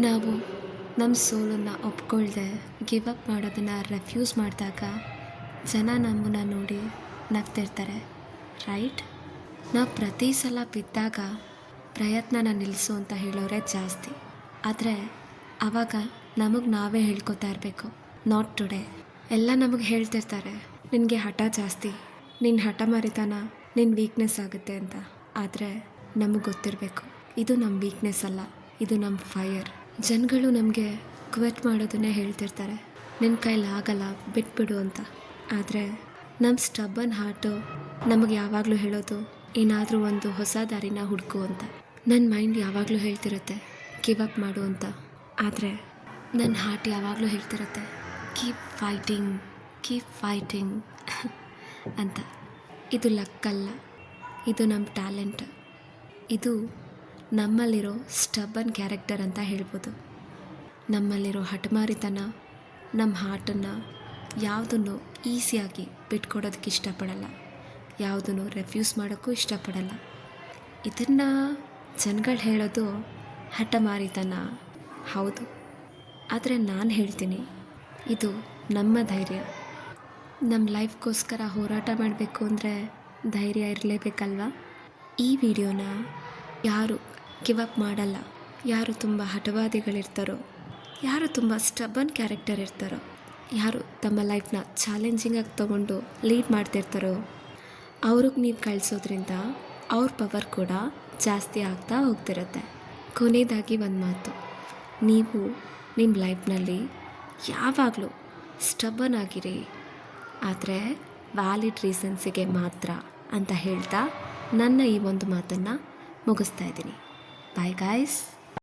ನಾವು ನಮ್ಮ ಸೋಲನ್ನು ಒಪ್ಕೊಳ್ದೆ ಗಿವ್ ಅಪ್ ಮಾಡೋದನ್ನು ರೆಫ್ಯೂಸ್ ಮಾಡಿದಾಗ ಜನ ನಮ್ಮನ್ನು ನೋಡಿ ನಗ್ತಿರ್ತಾರೆ, ರೈಟ್? ನಾವು ಪ್ರತಿ ಸಲ ಬಿದ್ದಾಗ ಪ್ರಯತ್ನನ ನಿಲ್ಲಿಸು ಅಂತ ಹೇಳೋರೆ ಜಾಸ್ತಿ. ಆದರೆ ಆವಾಗ ನಮಗೆ ನಾವೇ ಹೇಳ್ಕೊತಾ ಇರಬೇಕು, ನಾಟ್ ಟುಡೇ. ಎಲ್ಲ ನಮಗೆ ಹೇಳ್ತಿರ್ತಾರೆ, ನಿನಗೆ ಹಠ ಜಾಸ್ತಿ, ನಿನ್ನ ಹಠಮಾರಿತನ ನಿನ್ನ ವೀಕ್ನೆಸ್ ಆಗುತ್ತೆ ಅಂತ. ಆದರೆ ನಮಗೆ ಗೊತ್ತಿರಬೇಕು, ಇದು ನಮ್ಮ ವೀಕ್ನೆಸ್ ಅಲ್ಲ, ಇದು ನಮ್ಮ ಫೈರ್. ಜನಗಳು ನಮಗೆ ಕ್ವಿಟ್ ಮಾಡೋದನ್ನೇ ಹೇಳ್ತಿರ್ತಾರೆ, ನಿನ್ನ ಕೈಲಿ ಆಗಲ್ಲ, ಬಿಟ್ಬಿಡು ಅಂತ. ಆದರೆ ನಮ್ಮ ಸ್ಟಬ್ಬನ್ ಹಾರ್ಟು ನಮಗೆ ಯಾವಾಗಲೂ ಹೇಳೋದು, ಏನಾದರೂ ಒಂದು ಹೊಸ ದಾರಿನ ಹುಡುಕು ಅಂತ. ನನ್ನ ಮೈಂಡ್ ಯಾವಾಗಲೂ ಹೇಳ್ತಿರುತ್ತೆ, ಗಿವ್ ಅಪ್ ಮಾಡು ಅಂತ. ಆದರೆ ನನ್ನ ಹಾರ್ಟ್ ಯಾವಾಗಲೂ ಹೇಳ್ತಿರುತ್ತೆ, ಕೀಪ್ ಫೈಟಿಂಗ್ ಅಂತ. ಇದು ಲಕ್ಕಲ್ಲ, ಇದು ನಮ್ಮ ಟ್ಯಾಲೆಂಟ್. ಇದು ನಮ್ಮಲ್ಲಿರೋ ಸ್ಟಬ್ಬನ್ ಕ್ಯಾರೆಕ್ಟರ್ ಅಂತ ಹೇಳ್ಬೋದು. ನಮ್ಮಲ್ಲಿರೋ ಹಠಮಾರಿತನ ನಮ್ಮ ಹಾರ್ಟನ್ನು ಯಾವುದನ್ನು ಈಸಿಯಾಗಿ ಬಿಟ್ಕೊಡೋದಕ್ಕೆ ಇಷ್ಟಪಡಲ್ಲ, ಯಾವುದನ್ನು ರೆಫ್ಯೂಸ್ ಮಾಡೋಕ್ಕೂ ಇಷ್ಟಪಡಲ್ಲ. ಇದನ್ನು ಜನಗಳು ಹೇಳೋದು ಹಠಮಾರಿತನ, ಹೌದು. ಆದರೆ ನಾನು ಹೇಳ್ತೀನಿ, ಇದು ನಮ್ಮ ಧೈರ್ಯ. ನಮ್ಮ ಲೈಫ್ಗೋಸ್ಕರ ಹೋರಾಟ ಮಾಡಬೇಕು ಅಂದರೆ ಧೈರ್ಯ ಇರಲೇಬೇಕಲ್ವ? ಈ ವಿಡಿಯೋನ ಯಾರು ಗಿವ್ ಅಪ್ ಮಾಡಲ್ಲ, ಯಾರು ತುಂಬ ಹಠವಾದಿಗಳಿರ್ತಾರೋ, ಯಾರು ತುಂಬ ಸ್ಟಬ್ಬನ್ ಕ್ಯಾರೆಕ್ಟರ್ ಇರ್ತಾರೋ, ಯಾರು ತಮ್ಮ ಲೈಫ್ನ ಚಾಲೆಂಜಿಂಗಾಗಿ ತೊಗೊಂಡು ಲೀಡ್ ಮಾಡ್ತಿರ್ತಾರೋ, ಅವ್ರಿಗೆ ನೀವು ಕಳಿಸೋದ್ರಿಂದ ಅವ್ರ ಪವರ್ ಕೂಡ ಜಾಸ್ತಿ ಆಗ್ತಾ ಹೋಗ್ತಿರುತ್ತೆ. ಕೊನೆಯದಾಗಿ ಒಂದು ಮಾತು, ನೀವು ನಿಮ್ಮ ಲೈಫ್ನಲ್ಲಿ ಯಾವಾಗಲೂ ಸ್ಟಬ್ಬನ್ ಆಗಿರಿ, ಆದರೆ ವ್ಯಾಲಿಡ್ ರೀಸನ್ಸಿಗೆ ಮಾತ್ರ ಅಂತ ಹೇಳ್ತಾ ನನ್ನ ಈ ಒಂದು ಮಾತನ್ನು ಮುಗಿಸ್ತಾ ಇದ್ದೀನಿ. Bye guys.